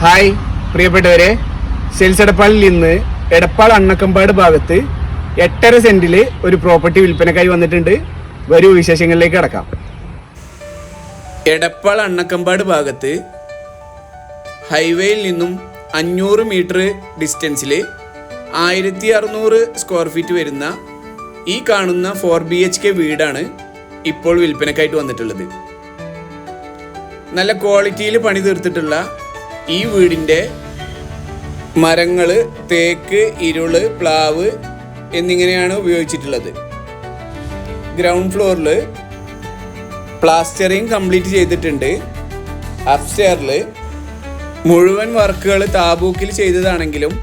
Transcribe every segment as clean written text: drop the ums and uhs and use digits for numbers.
Hi പ്രിയപ്പെട്ടവരെ, sales എടപ്പാളിൽ നിന്ന് എടപ്പാൾ അണ്ണക്കമ്പാട് ഭാഗത്ത് 8.5 സെന്റില് ഒരു പ്രോപ്പർട്ടി വിൽപ്പനക്കായി വന്നിട്ടുണ്ട്. വരൂ വിശേഷങ്ങളിലേക്ക് കടക്കാം. എടപ്പാൾ അണ്ണക്കമ്പാട് ഭാഗത്ത് ഹൈവേയിൽ നിന്നും 500 മീറ്റർ ഡിസ്റ്റൻസിൽ 1600 സ്ക്വയർ ഫീറ്റ് വരുന്ന ഈ കാണുന്ന 4 BHK വീടാണ് ഇപ്പോൾ വിൽപ്പനക്കായിട്ട് വന്നിട്ടുള്ളത്. നല്ല ക്വാളിറ്റിയിൽ പണി തീർത്തിട്ടുള്ള ഈ വീടിൻ്റെ മരങ്ങൾ തേക്ക്, ഇരുള്, പ്ലാവ് എന്നിങ്ങനെയാണ് ഉപയോഗിച്ചിട്ടുള്ളത്. ഗ്രൗണ്ട് ഫ്ലോറിൽ പ്ലാസ്റ്ററിങ് കംപ്ലീറ്റ് ചെയ്തിട്ടുണ്ട്. അപ്സ്റ്റെയറിൽ മുഴുവൻ വർക്കുകൾ താബൂക്കിൽ ചെയ്തതാണെങ്കിലും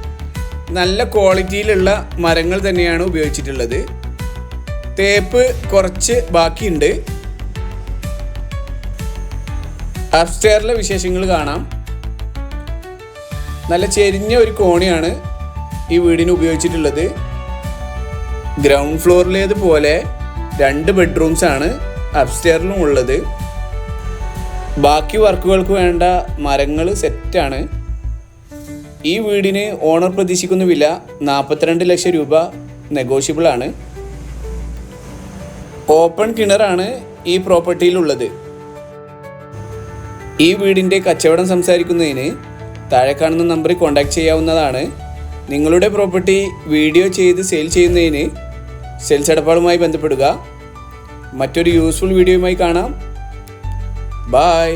നല്ല ക്വാളിറ്റിയിലുള്ള മരങ്ങൾ തന്നെയാണ് ഉപയോഗിച്ചിട്ടുള്ളത്. തേപ്പ് കുറച്ച് ബാക്കിയുണ്ട്. അപ്സ്റ്റെയറിലെ വിശേഷങ്ങൾ കാണാം. നല്ല ചെരിഞ്ഞ ഒരു കോണിയാണ് ഈ വീടിന് ഉപയോഗിച്ചിട്ടുള്ളത്. ഗ്രൗണ്ട് ഫ്ലോറിലേതുപോലെ 2 ബെഡ്റൂംസ് ആണ് അപ്സ്റ്റെയറിലും ഉള്ളത്. ബാക്കി വർക്കുകൾക്ക് വേണ്ട മരങ്ങൾ സെറ്റാണ്. ഈ വീടിന് ഓണർ പ്രതീക്ഷിക്കുന്ന വില 42 ലക്ഷം രൂപ നെഗോഷ്യബിൾ ആണ്. ഓപ്പൺ കിണറാണ് ഈ പ്രോപ്പർട്ടിയിലുള്ളത്. ഈ വീടിൻ്റെ കച്ചവടം സംസാരിക്കുന്നതിന് താഴെ കാണുന്ന നമ്പറിൽ കോൺടാക്ട് ചെയ്യാവുന്നതാണ്. നിങ്ങളുടെ പ്രോപ്പർട്ടി വീഡിയോ ചെയ്ത് സെയിൽ ചെയ്യുന്നതിന് സെയിൽസ് എടപ്പാളുമായി ബന്ധപ്പെടുക. മറ്റൊരു യൂസ്ഫുൾ വീഡിയോയുമായി കാണാം. ബൈ.